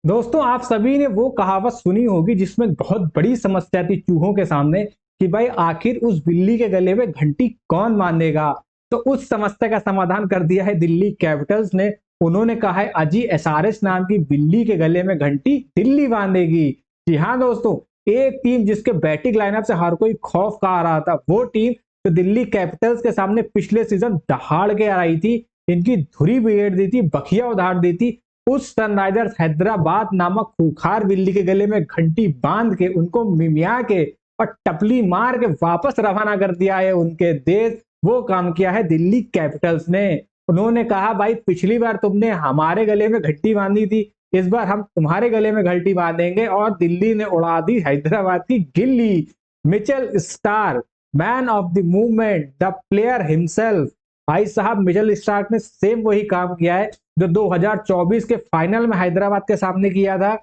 दोस्तों आप सभी ने वो कहावत सुनी होगी जिसमें बहुत बड़ी समस्या थी चूहों के सामने कि भाई आखिर उस बिल्ली के गले में घंटी कौन बांधेगा। तो उस समस्या का समाधान कर दिया है दिल्ली कैपिटल्स ने। उन्होंने कहा है अजी एसआरएच नाम की बिल्ली के गले में घंटी दिल्ली बांधेगी। जी हाँ दोस्तों, एक टीम जिसके बैटिंग लाइनअप से हर कोई खौफ खा रहा था, वो टीम तो दिल्ली कैपिटल्स के सामने पिछले सीजन दहाड़ के आई थी, इनकी धुरी बिगेड़ दी थी, बखिया उधार दी थी। उस सनराइजर्स हैदराबाद नामक खूंखार बिल्ली के गले में घंटी बांध के उनको मिमिया के और टपली मार के वापस रवाना कर दिया है उनके देश। वो काम किया है दिल्ली कैपिटल्स ने। उन्होंने कहा भाई पिछली बार तुमने हमारे गले में घंटी बांधी थी, इस बार हम तुम्हारे गले में घंटी बांधेंगे। और दिल्ली ने उड़ा दी हैदराबाद की गिल्ली। Mitchell star, man of the movement, the player himself, भाई साहब मिचेल स्टार्क ने सेम वही काम किया है जो 2024 के फाइनल में हैदराबाद के सामने किया था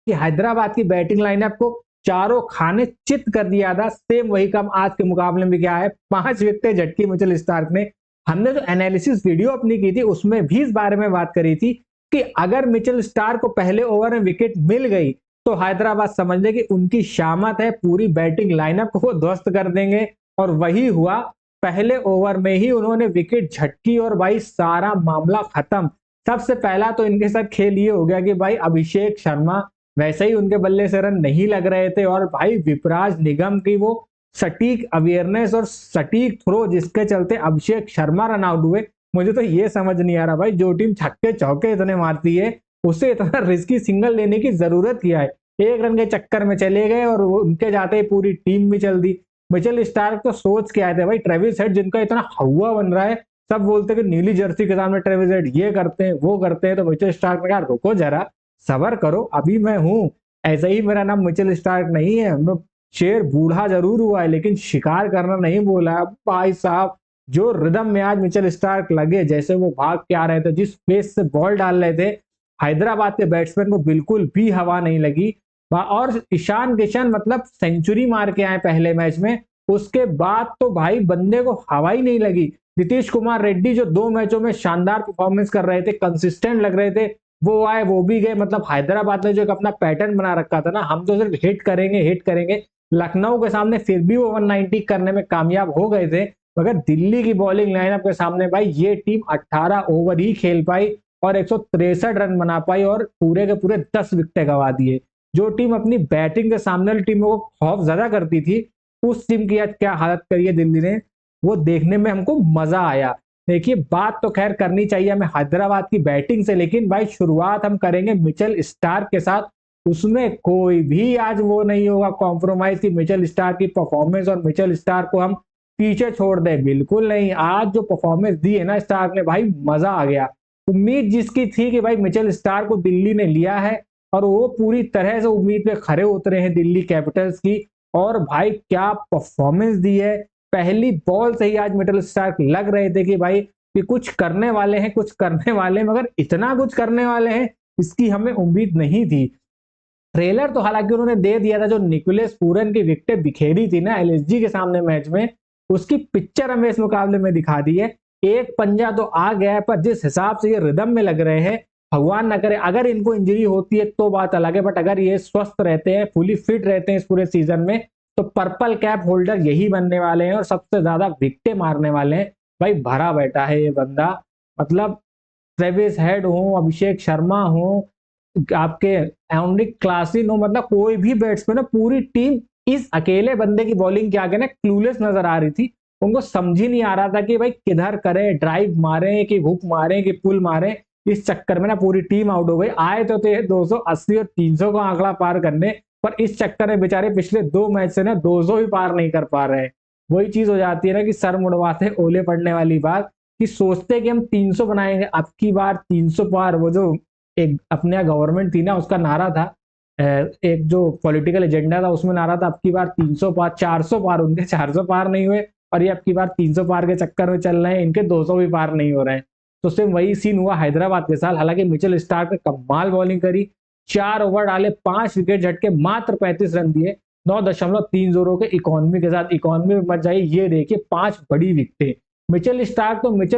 कि हैदराबाद की बैटिंग लाइनअप को चारों खाने चित कर दिया था। सेम वही काम आज के मुकाबले में क्या है, 5 विकेटें झटकी मिचेल स्टार्क ने। हमने जो एनालिसिस वीडियो अपनी की थी उसमें भी इस बारे में बात करी थी कि अगर मिचेल स्टार्क को पहले ओवर में विकेट मिल गई तो हैदराबाद समझ ले कि उनकी शामत है, पूरी बैटिंग लाइनअप को ध्वस्त कर देंगे। और वही हुआ, पहले ओवर में ही उन्होंने विकेट झटकी और भाई सारा मामला खत्म। सबसे पहला तो इनके साथ खेल ये हो गया कि भाई अभिषेक शर्मा, वैसे ही उनके बल्ले से रन नहीं लग रहे थे और भाई विपराज निगम की वो सटीक अवेयरनेस और सटीक थ्रो जिसके चलते अभिषेक शर्मा रन आउट हुए। मुझे तो ये समझ नहीं आ रहा भाई, जो टीम छक्के चौके इतने मारती है उसे इतना रिस्की सिंगल लेने की जरूरत क्या है। 1 रन के चक्कर में चले गए और उनके जाते ही पूरी टीम भी चल दी। मिचेल स्टार्क तो सोच के आए थे भाई, ट्रेविस हेड जिनका इतना हवा बन रहा है, सब बोलते कि नीली जर्सी के सामने ट्रेविस हेड ये करते हैं वो करते हैं, तो मिचेल स्टार्क ने कहा रुको जरा, सबर करो, अभी मैं हूं। ऐसे ही मेरा नाम मिचेल स्टार्क नहीं है, मैं शेर बूढ़ा जरूर हुआ है लेकिन शिकार करना नहीं बोला है। भाई साहब जो रिदम में आज मिचेल स्टार्क लगे, जैसे वो भाग के आ रहे थे, जिस पेस से बॉल डाल रहे थे, हैदराबाद के बैट्समैन को बिल्कुल भी हवा नहीं लगी। और ईशान किशन मतलब सेंचुरी मार के आए पहले मैच में, उसके बाद तो भाई बंदे को हवा ही नहीं लगी। नीतीश कुमार रेड्डी जो 2 मैचों में शानदार परफॉर्मेंस कर रहे थे, कंसिस्टेंट लग रहे थे, वो आए वो भी गए। मतलब हैदराबाद ने जो एक अपना पैटर्न बना रखा था ना, हम तो सिर्फ हिट करेंगे हिट करेंगे, लखनऊ के सामने फिर भी वो 190 करने में कामयाब हो गए थे। मगर दिल्ली की बॉलिंग लाइनअप के सामने भाई ये टीम 18 ओवर ही खेल पाई और 163 रन बना पाई और पूरे के पूरे 10 विकेट गंवा दिए। जो टीम अपनी बैटिंग के सामने वाली टीमों को खौफ ज्यादा करती थी, उस टीम की आज क्या हालत करी है दिल्ली ने, वो देखने में हमको मजा आया। देखिए बात तो खैर करनी चाहिए हमें हैदराबाद की बैटिंग से, लेकिन भाई शुरुआत हम करेंगे मिचेल स्टार्क के साथ। उसमें कोई भी आज वो नहीं होगा कॉम्प्रोमाइज की मिचेल स्टार्क की परफॉर्मेंस और मिचेल स्टार्क को हम पीछे छोड़ दें, बिल्कुल नहीं। आज जो परफॉर्मेंस दी है ना स्टार्क ने, भाई मजा आ गया। उम्मीद जिसकी थी कि भाई मिचेल स्टार्क को दिल्ली ने लिया है और वो पूरी तरह से उम्मीद पे खरे उतरे हैं दिल्ली कैपिटल्स की। और भाई क्या परफॉर्मेंस दी है, पहली बॉल से ही आज मिचेल स्टार्क लग रहे थे कि भाई कि कुछ करने वाले हैं कुछ करने वाले हैं, मगर इतना कुछ करने वाले हैं इसकी हमें उम्मीद नहीं थी। ट्रेलर तो हालांकि उन्होंने दे दिया था, जो निकोलस पूरन की विकेटें बिखेरी थी ना एलएसजी के सामने मैच में, उसकी पिक्चर हमें इस मुकाबले में दिखा दी है। एक पंजा तो आ गया है, पर जिस हिसाब से ये रिदम में लग रहे हैं, भगवान ना करे अगर इनको इंजरी होती है तो बात अलग है, बट अगर ये स्वस्थ रहते हैं, फुली फिट रहते हैं इस पूरे सीजन में, तो पर्पल कैप होल्डर यही बनने वाले हैं और सबसे ज्यादा विकेटें मारने वाले हैं। भाई भरा बैठा है ये बंदा, मतलब ट्रेविस हेड हो, अभिषेक शर्मा हो, आपके एंड्रिक क्लासन हो, मतलब कोई भी बैट्समैन हो, पूरी टीम इस अकेले बंदे की बॉलिंग के आगे ना क्लूलेस नजर आ रही थी। उनको समझ ही नहीं आ रहा था कि भाई किधर करे, ड्राइव मारे कि हुक मारे कि पुल मारे। इस चक्कर में ना पूरी टीम आउट हो गई। आए तो थे 280 और 300 का आंकड़ा पार करने, पर इस चक्कर में बेचारे पिछले 2 मैच से ना 200 भी पार नहीं कर पा रहे हैं। वही चीज हो जाती है ना कि सर मुड़वाते ओले पड़ने वाली बात, कि सोचते कि हम 300 बनाएंगे, अब की बार 300 पार। वो जो एक अपने यहाँ गवर्नमेंट थी ना, उसका नारा था, एक जो पॉलिटिकल एजेंडा था उसमें नारा था अब की बार 300 पार, 400 पार, उनके 400 पार नहीं हुए और ये अब की बार 300 पार के चक्कर में चल रहे हैं, इनके 200 भी पार नहीं हो रहे हैं। तो सेम वही सीन हुआ हैदराबाद के साथ। हालांकि मिचेल स्टार्क ने कमाल बॉलिंग करी, 4 ओवर डाले, 5 विकेट झटके, मात्र 35 रन दिए, 9.30 के इकोनॉमी के साथ। इकोनॉमी में मत जाइए, ये देखिए 5 बड़ी विकेटें। मिचेल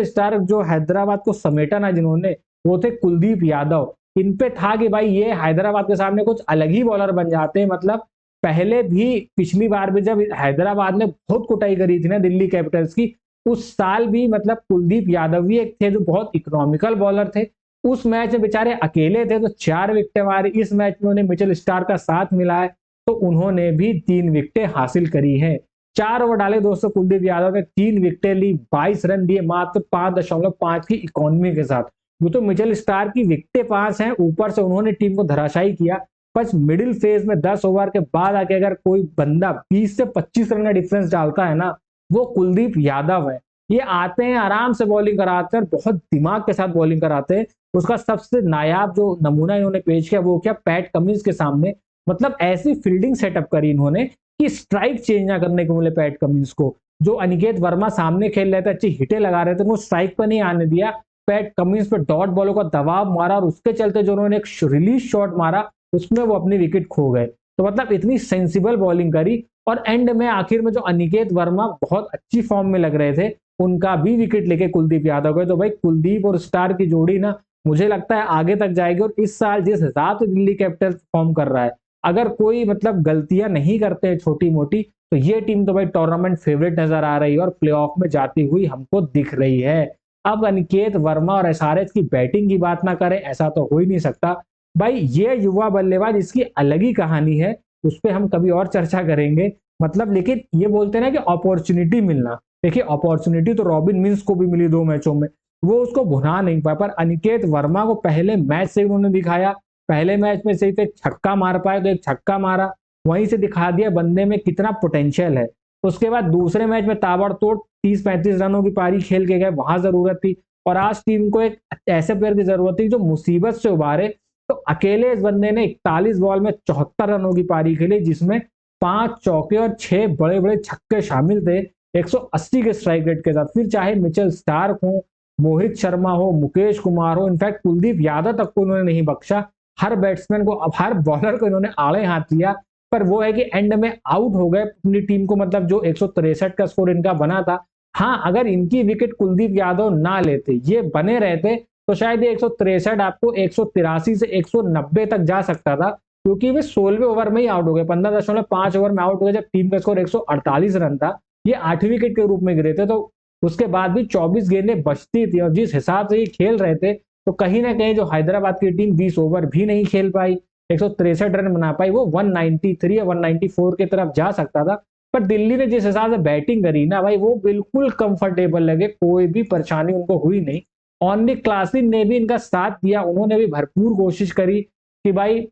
स्टार्क जो हैदराबाद को समेटा ना जिन्होंने, वो थे कुलदीप यादव। इन पे था कि भाई ये हैदराबाद के सामने कुछ अलग ही बॉलर बन जाते हैं। मतलब पहले भी पिछली बार भी जब हैदराबाद ने बहुत कुटाई करी थी ना दिल्ली कैपिटल्स की, उस साल भी मतलब कुलदीप यादव भी एक थे जो बहुत इकोनॉमिकल बॉलर थे। उस मैच में बेचारे अकेले थे तो 4 विकेटें मारी। इस मैच में उन्हें मिचेल स्टार्क का साथ मिला है तो उन्होंने भी 3 विकेटें हासिल करी हैं। 4 ओवर डाले दोस्तों कुलदीप यादव ने, 3 विकेटें ली, 22 रन दिए मात्र 5.5 की इकोनॉमी के साथ। वो तो मिचेल स्टार्क की विकेटें 5 हैं, ऊपर से उन्होंने टीम को धराशायी किया। बस मिडिल फेज में 10 ओवर के बाद आके अगर कोई बंदा 20 से 25 रन का डिफरेंस डालता है ना, वो कुलदीप यादव है। ये आते हैं आराम से बॉलिंग कराते हैं, बहुत दिमाग के साथ बॉलिंग कराते हैं। उसका सबसे नायाब जो नमूना इन्होंने पेश किया वो क्या, पैट कमिंस के सामने। मतलब ऐसी फील्डिंग सेटअप करी इन्होंने कि स्ट्राइक चेंज ना करने को मिले पैट कमिंस को। जो अनिकेत वर्मा सामने खेल रहे थे, अच्छी हिटें लगा रहे थे, वो स्ट्राइक पर नहीं आने दिया। पैट कमिंस पे डॉट बॉलों का दबाव मारा और उसके चलते जो उन्होंने एक रिलीज शॉट मारा उसमें वो अपनी विकेट खो गए। तो मतलब इतनी सेंसिबल बॉलिंग करी और एंड में आखिर में जो अनिकेत वर्मा बहुत अच्छी फॉर्म में लग रहे थे, उनका भी विकेट लेके कुलदीप यादव गए। तो भाई कुलदीप और स्टार की जोड़ी ना मुझे लगता है आगे तक जाएगी। और इस साल जिस हिसाब से दिल्ली कैपिटल्स फॉर्म कर रहा है, अगर कोई मतलब गलतियां नहीं करते हैं छोटी मोटी, तो ये टीम तो भाई टूर्नामेंट फेवरेट नजर आ रही है और प्लेऑफ में जाती हुई हमको दिख रही है। अब अनिकेत वर्मा और एसआरएच की बैटिंग की बात ना करें, ऐसा तो हो ही नहीं सकता। भाई ये युवा बल्लेबाज, इसकी अलग ही कहानी है, उस पर हम कभी और चर्चा करेंगे। मतलब लेकिन ये बोलते हैं ना कि अपॉर्चुनिटी मिलना, देखिए अपॉर्चुनिटी तो रॉबिन मिंस को भी मिली 2 मैचों में, वो उसको भुना नहीं पाया। पर अनिकेत वर्मा को पहले मैच से उन्होंने दिखाया, पहले मैच में सिर्फ एक छक्का मार पाए तो एक छक्का मारा, वहीं से दिखा दिया बंदे में कितना पोटेंशियल है। उसके बाद दूसरे मैच में ताबड़तोड़ 30-35 रनों की पारी खेल के गए, वहां जरूरत थी। और आज टीम को एक ऐसे प्लेयर की जरूरत थी जो मुसीबत से उबारे। तो अकेले इस बंदे ने 41 बॉल में 74 रनों की पारी खेली, जिसमें 5 चौके और 6 बड़े बड़े छक्के शामिल थे 180 के स्ट्राइक रेट के साथ। फिर चाहे मिचेल स्टार्क हो, मोहित शर्मा हो, मुकेश कुमार हो, इनफैक्ट कुलदीप यादव तक को उन्होंने नहीं बख्शा। हर बैट्समैन को, अब हर बॉलर को इन्होंने आड़े हाथ लिया। पर वो है कि एंड में आउट हो गए अपनी टीम को, मतलब जो 163 का स्कोर इनका बना था। हाँ, अगर इनकी विकेट कुलदीप यादव ना लेते, ये बने रहते, तो शायद ये 163 आपको 183 से 190 तक जा सकता था। क्योंकि वे 16वें ओवर में ही आउट हो गए, 15.5 ओवर में आउट हो गए जब टीम का स्कोर 148 रन था। ये 8वीं विकेट के रूप में गिरे थे। तो उसके बाद भी 24 गेंदें बचती थी और जिस हिसाब से ये खेल रहे थे, तो कहीं ना कहीं जो हैदराबाद की टीम 20 ओवर भी नहीं खेल पाई, 163 रन बना पाई, वो 193 या 194 की तरफ जा सकता था। पर दिल्ली ने जिस हिसाब से बैटिंग करी ना भाई, वो बिल्कुल कंफर्टेबल लगे, कोई भी परेशानी उनको हुई नहीं। ओनली क्लासिन ने भी इनका साथ दिया, उन्होंने भी भरपूर कोशिश करी कि भाई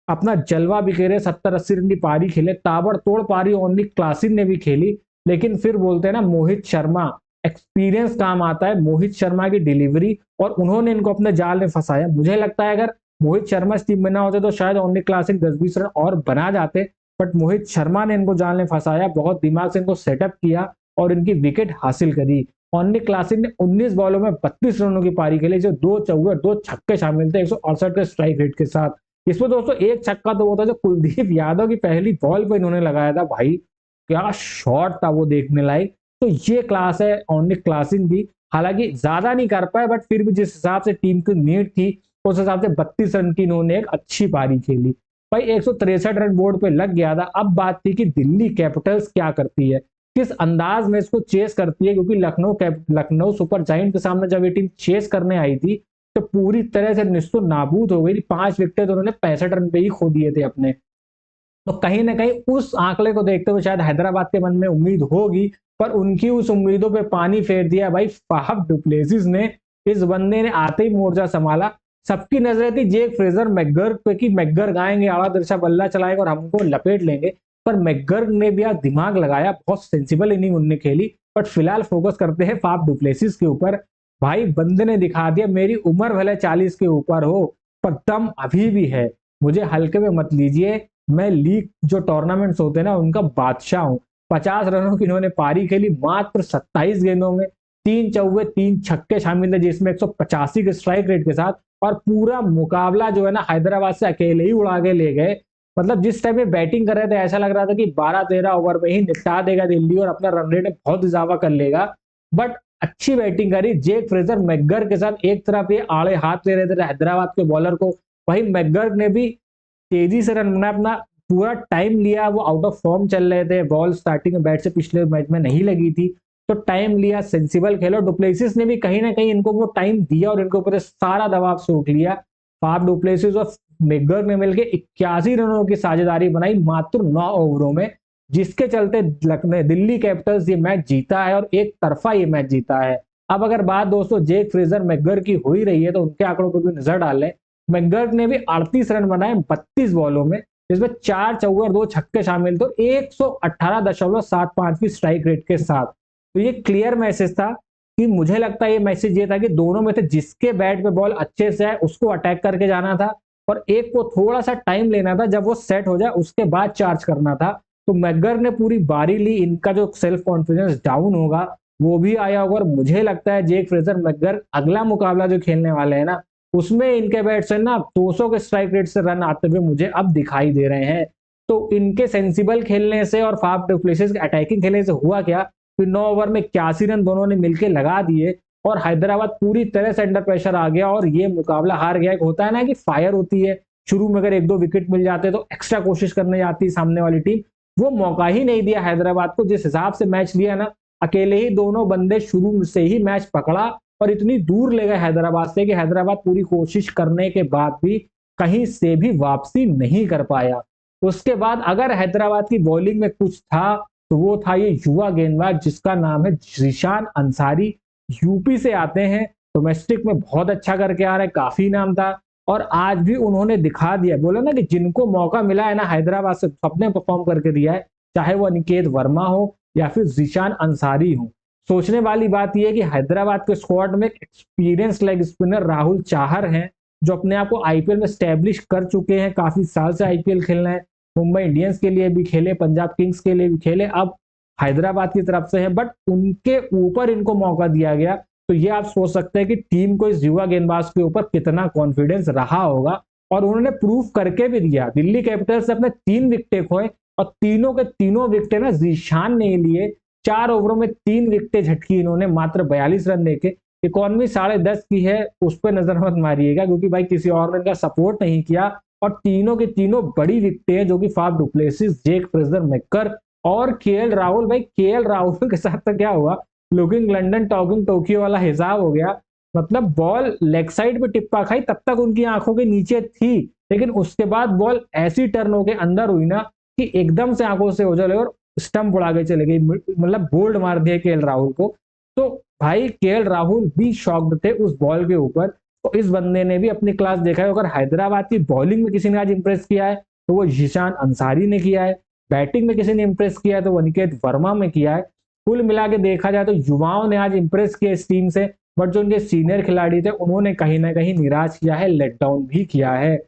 अपना जलवा बिखेरे, 70-80 रन की पारी खेले, ताबड़तोड़ पारी ओनली क्लासिन ने भी खेली। लेकिन फिर बोलते हैं ना, मोहित शर्मा, एक्सपीरियंस काम आता है, मोहित शर्मा की डिलीवरी, और उन्होंने इनको अपने जाल में फंसाया। मुझे लगता है अगर मोहित शर्मा इस टीम में ना होते तो शायद ओनली क्लासिन 10-20 रन और बना जाते। बट मोहित शर्मा ने इनको जाल में फंसाया, बहुत दिमाग से इनको सेटअप किया और इनकी विकेट हासिल करी। ओनली क्लासिन ने 19 बॉलों में 32 रनों की पारी खेली, जो 2 चौके 2 छक्के शामिल थे 168 के स्ट्राइक रेट के साथ। इसमें दोस्तों एक छक्का तो वो था जो कुलदीप यादव की पहली बॉल पर इन्होंने लगाया था। भाई क्या शॉट था वो, देखने लायक। तो ये क्लास है ओनली क्लासिन की। हालांकि ज्यादा नहीं कर पाए, बट फिर भी जिस हिसाब से टीम की नीड थी उस हिसाब से 32 रन की इन्होंने एक अच्छी पारी खेली। भाई 163 रन बोर्ड पे लग गया था। अब बात थी कि दिल्ली कैपिटल्स क्या करती है, किस अंदाज में इसको चेस करती है। क्योंकि लखनऊ सुपर जायंट के सामने जब ये टीम चेस करने आई थी तो पूरी तरह से निस्तु नाबूद हो गई थी। 5 विकेट तो उन्होंने 65 रन पे ही खो दिए थे अपने। तो कहीं ना कहीं उस आंकड़े को देखते हुए शायद हैदराबाद के मन में उम्मीद होगी, पर उनकी उस उम्मीदों पे पानी फेर दिया भाई फाफ डुप्लेसिस ने। इस बंदे ने आते ही मोर्चा संभाला। सबकी नजरें थी जेक फ्रेजर मैकगर्ग पे कि मैकगर्ग आएंगे, आड़ा तिरछा बल्ला चलाएंगे और हमको लपेट लेंगे। पर मैकगर्ग ने भी दिमाग लगाया, बहुत सेंसिबल इनिंग उन्होंने खेली। बट फिलहाल फोकस करते हैं फाफ डुप्लेसिस के ऊपर। भाई बंदे ने दिखा दिया, मेरी उम्र भले 40 के ऊपर हो पर दम अभी भी है, मुझे हल्के में मत लीजिए। मैं लीग जो टूर्नामेंट्स होते हैं ना उनका बादशाह हूं। 50 रनों की इन्होंने पारी खेली मात्र 27 गेंदों में, 3 चौके 3 छक्के शामिल थे, जिसमें 185 के स्ट्राइक रेट के साथ। और पूरा मुकाबला जो है ना हैदराबाद से अकेले ही उड़ा के ले गए। मतलब जिस टाइम में बैटिंग कर रहे थे ऐसा लग रहा था कि 12-13 ओवर में ही निपटा देगा दिल्ली और अपना रन रेट में बहुत इजाफा कर लेगा। बट अच्छी बैटिंग करी जेक फ्रेजर मैकगर के साथ। एक तरफ ये आड़े हाथ ले रहे थे हैदराबाद के बॉलर को, वही मैकगर्क ने भी तेजी से रन बनाया, अपना पूरा टाइम लिया, वो आउट ऑफ फॉर्म चल रहे थे, बॉल स्टार्टिंग में बैट से पिछले मैच में नहीं लगी थी, तो टाइम लिया, सेंसिबल खेलो। डुप्लेसिस ने भी कहीं ना कहीं इनको वो टाइम दिया और इनके ऊपर सारा दबाव सोख लिया। फाफ डुप्लेसिस और मैकगर्क ने मिलकर 81 रनों की साझेदारी बनाई मात्र 9 ओवरों में, जिसके चलते दिल्ली कैपिटल्स ये मैच जीता है और एक तरफा ये मैच जीता है। अब अगर बात दोस्तों जेक फ्रेजर मैकगर्क की हो ही रही है तो उनके आंकड़ों पर भी नजर डाल लें। मैकगर्क ने भी 38 रन बनाए 32 बॉलों में, जिसमें 4 चौके और 2 छक्के शामिल थे, 118.75 की स्ट्राइक रेट के साथ। तो ये क्लियर मैसेज था कि मुझे लगता है ये मैसेज ये था कि दोनों में से जिसके बैट पे बॉल अच्छे से है उसको अटैक करके जाना था और एक को थोड़ा सा टाइम लेना था, जब वो सेट हो जाए उसके बाद चार्ज करना था। तो मैकगर्क ने पूरी बारी ली, इनका जो सेल्फ कॉन्फिडेंस डाउन होगा वो भी आया होगा और मुझे लगता है जेक फ्रेजर मैकगर्क अगला मुकाबला जो खेलने वाले हैं ना उसमें इनके बैट से ना 200 के स्ट्राइक रेट से रन आते हुए मुझे अब दिखाई दे रहे हैं। तो इनके सेंसिबल खेलने से और फाफ डुप्लेसिस के अटैकिंग खेलने से हुआ क्या, फिर 9 ओवर में 81 रन दोनों ने मिलकर लगा दिए और हैदराबाद पूरी तरह से अंडर प्रेशर आ गया और ये मुकाबला हार गया। एक होता है ना कि फायर होती है, शुरू में अगर 1-2 विकेट मिल जाते तो एक्स्ट्रा कोशिश करने जाती है सामने वाली टीम, वो मौका ही नहीं दिया हैदराबाद को। जिस हिसाब से मैच लिया ना, अकेले ही दोनों बंदे शुरू से ही मैच पकड़ा और इतनी दूर ले गए हैदराबाद से कि हैदराबाद पूरी कोशिश करने के बाद भी कहीं से भी वापसी नहीं कर पाया। उसके बाद अगर हैदराबाद की बॉलिंग में कुछ था तो वो था ये युवा गेंदबाज जिसका नाम है जीशान अंसारी, यूपी से आते हैं, डोमेस्टिक में बहुत अच्छा करके आ रहे हैं, काफी नाम था और आज भी उन्होंने दिखा दिया। बोला ना कि जिनको मौका मिला है ना हैदराबाद से सबने परफॉर्म करके दिया है, चाहे वो अनिकेत वर्मा हो या फिर जीशान अंसारी हो। सोचने वाली बात यह है कि हैदराबाद के स्क्वाड में experience leg spinner Rahul Chahar हैं जो अपने आप को आईपीएल में स्टैब्लिश कर चुके हैं, काफी साल से आईपीएल खेल रहे हैं, मुंबई इंडियंस के लिए भी खेले, पंजाब किंग्स के लिए भी खेले, अब हैदराबाद की तरफ से है, बट उनके ऊपर इनको मौका दिया गया। तो ये आप सोच सकते हैं कि टीम को इस युवा गेंदबाज के ऊपर कितना कॉन्फिडेंस रहा होगा और उन्होंने प्रूव करके भी दिया। दिल्ली कैपिटल्स से अपने 3 विकेट खोए और तीनों के तीनों विकेट ना जीशान ने लिए। 4 ओवरों में 3 विकेटें झटकी इन्होंने मात्र 42 रन देके। इकॉनमी 10.5 की है, उस पर नजर मत मारिएगा क्योंकि भाई किसी और ने इनका सपोर्ट नहीं किया और तीनों के तीनों बड़ी विकेटें हैं जो कि Faf du Plessis, Jake Fraser McGurk और केएल राहुल। भाई केएल राहुल के साथ तो क्या हुआ, लुकिंग लंडन टॉकिंग टोक्यो वाला हिसाब हो गया। मतलब बॉल लेग साइड पे टिप्पा खाई तब तक उनकी आंखों के नीचे थी, लेकिन उसके बाद बॉल ऐसी टर्न होके अंदर हुई ना कि एकदम से आंखों से ओझल और स्टंप उड़ा के चले गई, मतलब बोल्ड मार दिया केएल राहुल को। तो भाई केएल राहुल भी शॉक्ड थे उस बॉल के ऊपर। तो इस बंदे ने भी अपनी क्लास देखा है। अगर हैदराबाद की बॉलिंग में किसी ने आज इंप्रेस किया है तो वो जीशान अंसारी ने किया है, बैटिंग में किसी ने इंप्रेस किया है तो वो अनिकेत वर्मा में किया है। कुल मिला के देखा जाए तो युवाओं ने आज इंप्रेस किया इस टीम से, बट जो उनके सीनियर खिलाड़ी थे उन्होंने कहीं ना कहीं निराश किया है, लेट डाउन भी किया है।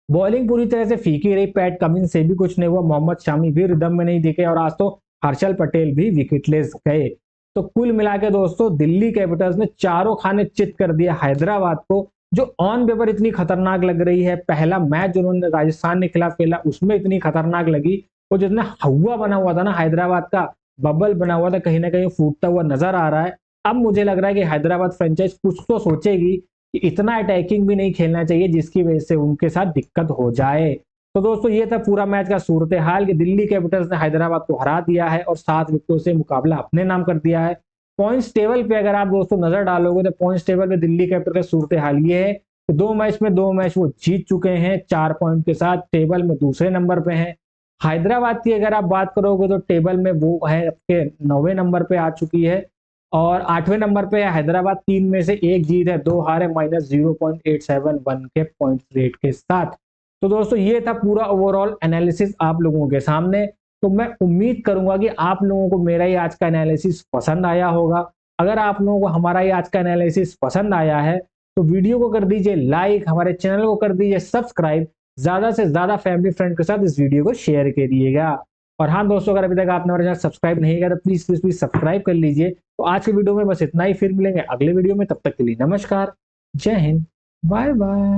बॉलिंग पूरी तरह से फीकी रही, पैट कमिंस से भी कुछ नहीं हुआ, मोहम्मद शामी भी रिदम में नहीं दिखे और आज तो हर्षल पटेल भी विकेटलेस गए। तो कुल मिला के दोस्तों दिल्ली कैपिटल्स ने चारों खाने चित कर दिया हैदराबाद को, जो ऑन पेपर इतनी खतरनाक लग रही है। पहला मैच जो उन्होंने राजस्थान के खिलाफ खेला उसमें इतनी खतरनाक लगी, वो जितना हवा बना हुआ था ना हैदराबाद का, बबल बना हुआ था, कहीं ना कहीं फूटता हुआ नजर आ रहा है। अब मुझे लग रहा है कि हैदराबाद फ्रेंचाइज कुछ तो सोचेगी कि इतना अटैकिंग भी नहीं खेलना चाहिए जिसकी वजह से उनके साथ दिक्कत हो जाए। तो दोस्तों ये था पूरा मैच का सूरत हाल कि दिल्ली कैपिटल्स ने हैदराबाद को हरा दिया है और 7 विकेटों से मुकाबला अपने नाम कर दिया है। पॉइंट्स टेबल पे अगर आप दोस्तों नजर डालोगे तो पॉइंट्स टेबल पे दिल्ली कैपिटल का सूरत हाल ये है कि 2 मैच वो जीत चुके हैं, 4 पॉइंट के साथ टेबल में दूसरे नंबर पे हैं। हैदराबाद की अगर आप बात करोगे तो टेबल में वो है आपके 9वें नंबर पे आ चुकी है और 8वें नंबर पे है हैदराबाद। 3 में से 1 जीत है, 2 हार है, -0.871 के पॉइंट रेट के साथ। तो दोस्तों ये था पूरा ओवरऑल एनालिसिस आप लोगों के सामने। तो मैं उम्मीद करूंगा कि आप लोगों को मेरा ये आज का एनालिसिस पसंद आया होगा। अगर आप लोगों को हमारा ये आज का एनालिसिस पसंद आया है तो वीडियो को कर दीजिए लाइक, हमारे चैनल को कर दीजिए सब्सक्राइब, ज्यादा से ज्यादा फैमिली फ्रेंड के साथ इस वीडियो को शेयर करिएगा। और हाँ दोस्तों, अगर अभी तक आपने हमारे चैनल सब्सक्राइब नहीं किया तो प्लीज प्लीज प्लीज सब्सक्राइब कर लीजिए। तो आज के वीडियो में बस इतना ही, फिर मिलेंगे अगले वीडियो में, तब तक के लिए नमस्कार, जय हिंद, बाय बाय।